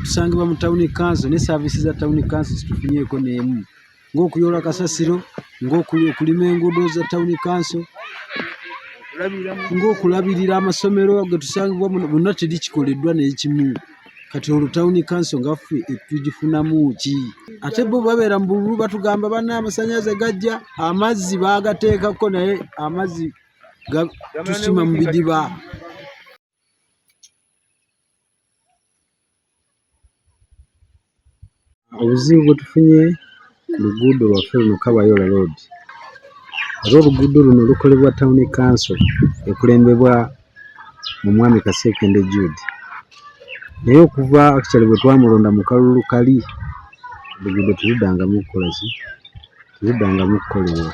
tusangibwa mu town council ne services za town council tufunyeeko n'emu ng'okuyola Kasasiro ng'okulima enguudo za town council ng'okulabirira amasomero ge tusangibwa bonna teri kikoleddwa n'ekimu kati olwo town council ngaffe tugifunamu ki ate bo babeera mu bululu batugamba banna amasannyalaze gajja amazzi baagateekako naye amazzi tusima mu bidiba. Obuzibu bwe tufunye ku luguudo lwaffe luno Kabayola road ate oluguudo luno lukolebwa town council ekulembebwa mu mwami Kasekende Jude naye okuva actually bwe twamulonda mu kalulu kali oluguudo tuluddangamu kukola ki tuluddangamu kukolebwa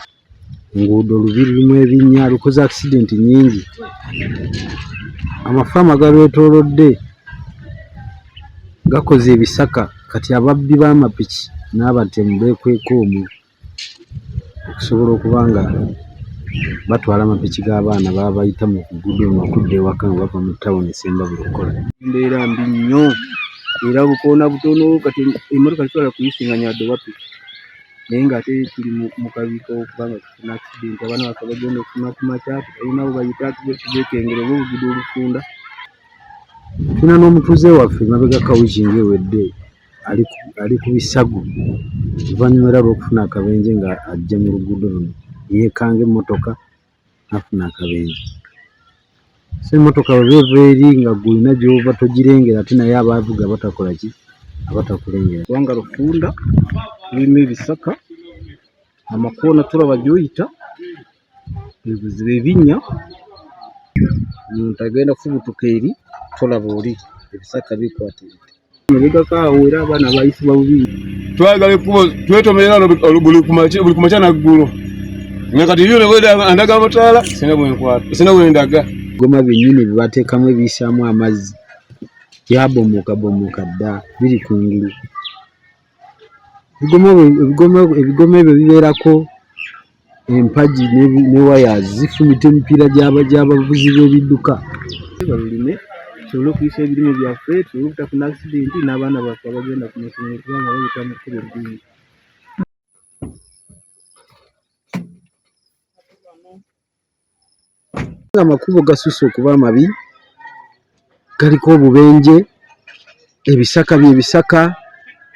enguudo lubiri lumu ebinnya lukoze accident nyingi amafaamu agalwetoolodde gakoze ebisaka kati ababbi b'amapiki n'abatemu beekweka omwo okusobola okuba nga batwala amapiki g'abaana baba bayita mu luguudo luno okudda ewaka nga bava mu tawuni Ssembabule okukola. Mbeera mbi nnyo era bukoona butono kati emmotoka zitwala kuyisinganya wadde wapiki naye ng'ate tuli mu kabiiko okuba nga tufuna accident abaana baffe bagenda okufuna ku makya tulina abo bayita beekengera oba oluguudo olufunda. Tulina n'omutuuze waffe mabega kawikingi ewedde ali ku bisago oluvannyuma era lw'okufuna akabenje nga ajja mu luguudo luno yeekanga emmotoka n'afuna akabenje. So emmotoka bwe beeva eri nga gw'olina gy'ova togirengera ate naye abaavuga batakola ki abatakulengera kubanga lufunda lulimu ebisaka amakoona tulaba gy'oyita ebizibu ebinnya omuntu agenda kufubutuka eri tolaba oli ebisaka bikwatira mabegakaawo era abaana bayisibwa bubi. Twagala ekkubo twetomerera buli ku makya naggulu nga kati byo andaga amataala sina bwendaga goma byennyini bye bateekamu ebiyisaamu amazzi byabomokabomoka dda biri kungulu. Ebigoma ebyo bibeerako empagi ne wires zifumita emipiira gy'abavuzi b'ebidduka. Balulime tusobole okuyisa ebirime byaffe tusobole obutafuna accident n'abaana baffe abagenda ku masomero kubanga bayita mu kkubo eddungi. Amakubo gasusse okuba amabi galiko obubenje ebisaka by'ebisaka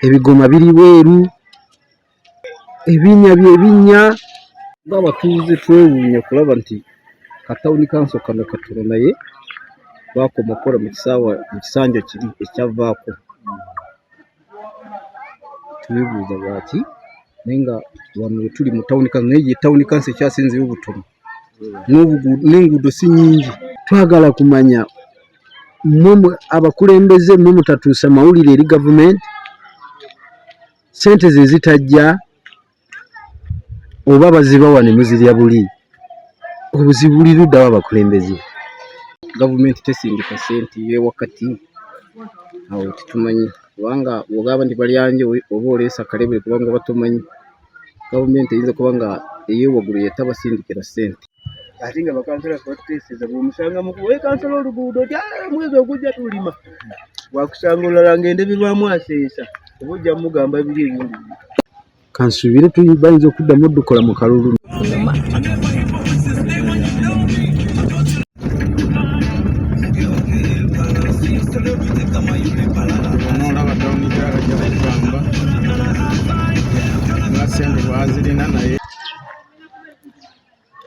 ebigoma biri bweru ebinnya by'ebinnya ng'abatuuze twewuunya kulaba nti katawuni kanso kano katono naye baakoma okukola mu kisanja kiri ekyavaako twebuuza lwaki naye nga wano we tuli mu tawuni kanso naye ye tawuni kanso ekyasinzeyo obutono n'enguudo si nnyingi. Twagala kumanya mmwe abakulembeze mmwe mutatuusa mawulire eri gavumenti ssente ze zitajja oba bazibawa ne muzirya buli obuzibu buli luddawo abakulembeze. Gavumenti tesindika ssente y'ewakati awo tetumanyi kubanga bw'ogamba nti balyanje oba oleesa akalebere kubanga oba tomanyi gavumenti eyinza kuba nga ey'ewaggulu yetabasindikira ssente ate nga bakansala batuteeseza bw'omusanga mukuwe kansala oluguudo ti mwezi ogujja tulima wakusanga olala ngende birwamu aseesa oba ojja mugamba biri ebindi kansuubire bayinza okuddamu oddukola mu kalulu.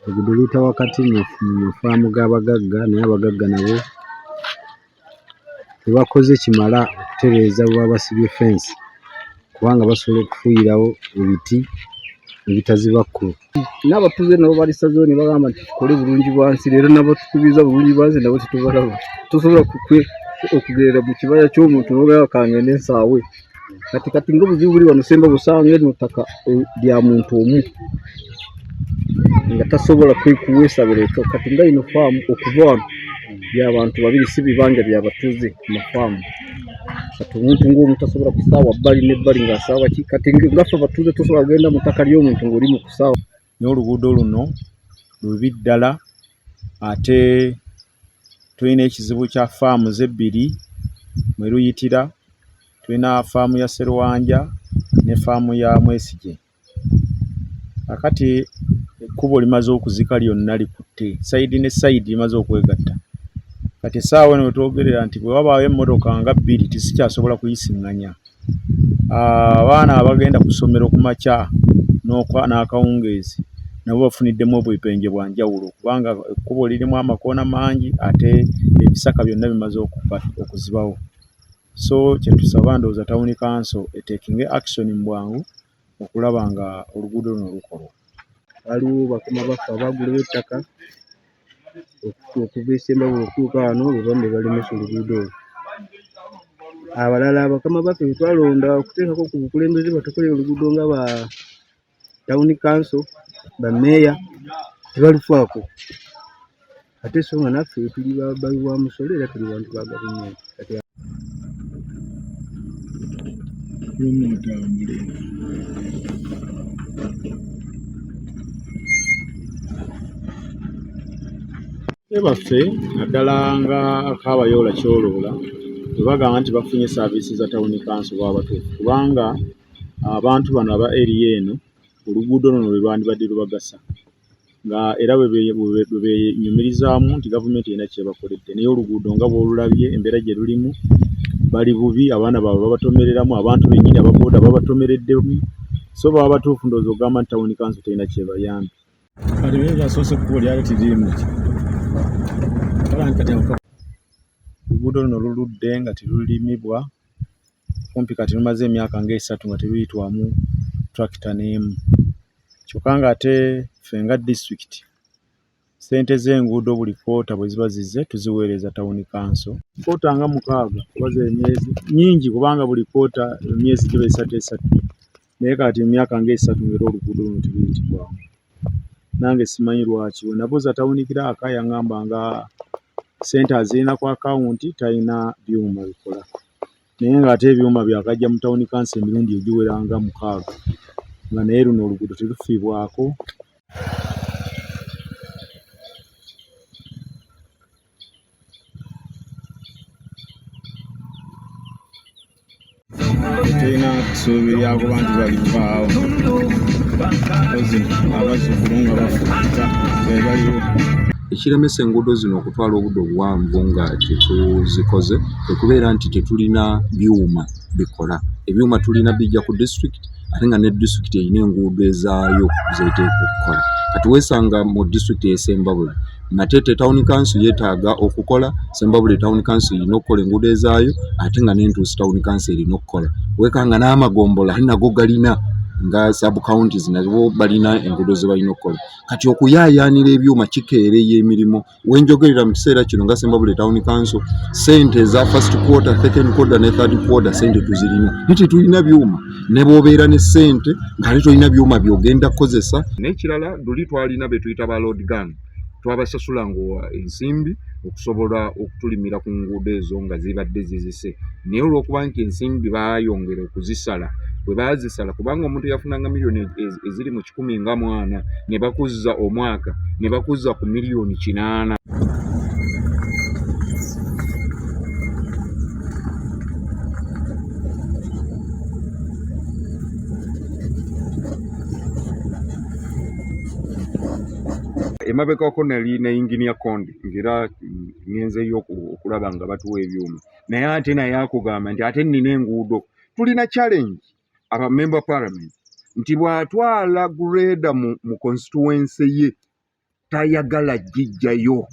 Oluguudo luyita wakati mu faamu g'abagagga naye abagagga nabo tebakoze kimala okutereeza bwabasibye fensi kubanga basobola okufuuyirawo ebiti ebitaziba kkubo. N'abatuuze nabo balisazeewo ne bagamba nti tukole bulungi bwansi leero nabo tukubiriza bulungi bwansi nabo tetubalaba tosobola okugerera mu kibaya ky'omuntu n'ogamba kangende ensaawe kati ng'obuzibu buli wano Ssembabule busanga eno ttaka lya muntu omu nga tasobola kuweesabira ekyo kati nga ino faamu okuva wano by'abantu babiri si bibanja by'abatuuze ku mafaamu kati omuntu ng'omu tasobola kusaawa bbali n'ebbali ng'asaawa ki kati ngaffe abatuuze tosobola kugenda mu ttaka ly'omuntu ng'oli mu kusaawa. N'oluguudo luno lubi ddala ate tulina ekizibu kya faamu ze ebbiri mwe luyitira tulina faamu ya Sserwanja ne faamu ya Mwesige. Akati ekkubo limaze okuzika lyonna likutte, sayidi ne sayidi limaze okwegatta. Kati essaawa eno wetwogerera nti bwe wabaayo emmotoka nga bbiri tisikyasobola kuyisiŋŋanya. Abaana abagenda ku ssomero ku makya n'akawungeezi nabo bafuniddemu obwepenje bwa njawulo kubanga ekkubo lirimu amakoona mangi ate ebisaka byonna bimaze okuzibawo. So kye tusaba ndowooza Town Council eteekinge action mu bwangu okulaba nga oluguudo luno lukolwa. Waliwo bakama baffe abagulawo ettaka okuva e Ssembabule okutuuka wano bwe balemesa oluguudo olwo. Abalala bakama baffe be twalonda okuteekako ku bukulembeze batukolera oluguudo nga ba Town Council, ba Meeya tebalufaako. Ate so nga naffe tuli babbayi wa musolo era tuli bantu ba gavumenti. Baffe naddala nga Kaabayoola Kyoloola bwe bagamba nti bafunye saaviisi za Town Council baba batuufu kubanga abantu bano aba area eno oluguudo luno lwe lwandibadde lubagasa nga era bwe benyumirizaamu nti gavumenti erina kyebakoledde naye oluguudo nga bw'olulabye embeera gye lulimu bali bubi, abaana baabwe babatomereramu, abantu bennyini ababooda babatomereddemu, so baba batuufu ndowooza ogamba nti Town Council terina kyebayambi. Kati bye basoose ekkubo lyali tiririmu oluguudo luno luludde nga terulimibwa kumpi kati lumaze emyaka nga3 nga teruyitwamu tractor n'emu. Kyokka ng'ate ffe nga disitulikiti ssente z'enguudo buli kwota bwe ziba zizze tuziweereza Town Council. Kwota nga 6 kuba ze myezi nnyingi kubanga buli kwota emyezi giba 3 naye kati emyaka nga3 ng'era oluguudo luno teruyitibwamu. Nange simanyi lwaki we nabuuza Town Clerk yaŋŋamba nga ssente azirina ku akawunti talina byuma bikola naye ng'ate ebyuma byakajja mu Town Council emirundi egiwera nga 6 nga naye luno oluguudo terufiibwako. Tulina kusuubirya kuba nti balivaawo abazzukulu nga bafuuka be baliwo. Ekiremesa enguudo zino okutwala obudde obuwanvu nga tetuzikoze ekubeera nti tetulina byuma bikola. Ebyuma tulina bijja ku disitulikiti ate nga ne disitulikiti erina enguudo ezaayo zeteeka okukola. Kati weesanga mu disitulikiti y'e Ssembabule Matete Town Council yeetaaga okukola, Ssembabule Town Council erina okukola enguudo ezaayo ate nga n'Entuusi Town Council erina okukola. Weekanga n'Amagombola nago galina nga sub counties nabo balina enguudo ze balina okukola. Kati okuyaayaanira ebyuma kikeereye emirimu. Wenjogerera mu kiseera kino nga Ssembabule Town Council ssente za first quarter, second quarter ne third quarter ssente tuzirina naye tetulina byuma. Ne bw'obeera ne ssente ng'ate tolina byuma by'ogenda kukozesa. N'ekirala luli twalina be tuyita ba load gang twabasasula ensimbi okusobola okutulimira ku nguudo ezo nga zibadde zizise. Naye olw'okuba nti ensimbi baayongera okuzisala bwe baazisala kubanga omuntu yafunanga miliyoni eziri mu 140 ne bakuzza omwaka ne bakuzza ku miliyoni 8. Emabekako nali ne Engineer Kondi ngera ngenzeyo okulaba nga batuwa ebyuma naye ate naye akugamba nti ate nnina enguudo. Tulina challenge aba member parliament nti bw'atwala greda mu constituency ye tayagala jijjayo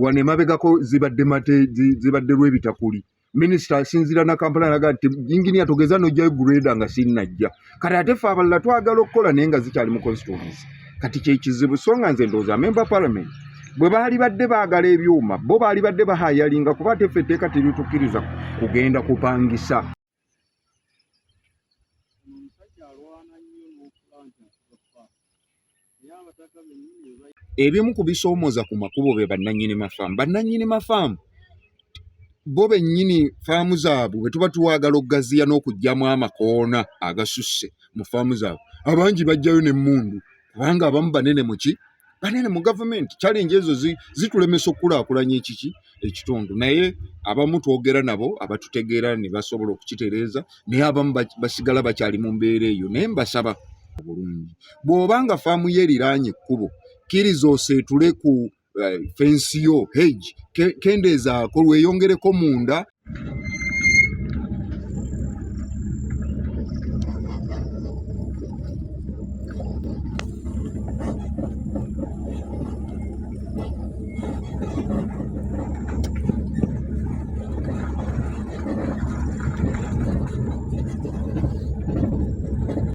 wano emabegako zibadde lw'ebitakuli. Minisita asinzira na Kampala naga nti Engineer togeza n'ojjayo greda nga sinnajja. Kati ate ffe abalala twagala okukola naye nga zikyali mu constituency. Kati kyekizibu so nga nze ndowooza member parliament bwe baali badde baagala ebyuma bo baali badde bahayalinga kuba ate ffe etteeka teritukkiriza kugenda kupangisa. Ebimu ku bisoomooza ku makubo be bannannyini mafaamu. Bannannyini mafaamu bo bennyini faamu zaabwe bwe tuba tuwagala okugaziya n'okuggyamu amakoona agasusse mu faamu zaabwe abangi bajjayo n'emmundu kubanga abamu banene mu gavumenti. Challenge ezo zitulemesa okukulaakulanya ekiki ekitundu naye abamu twogera nabo abatutegeera ne basobola okukitereeza naye abamu basigala bakyali mu mbeera eyo naye mbasaba obulungi bw'obanga faamu ye eriraanye ekkubo kkiriza oseetule ku fensi yo hedge kendeezaako lweyongereko munda.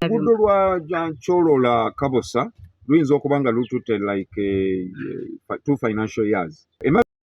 Ngudo lwa Jancholola Kabosa luyinza okuba nga lututte like 2 financial years.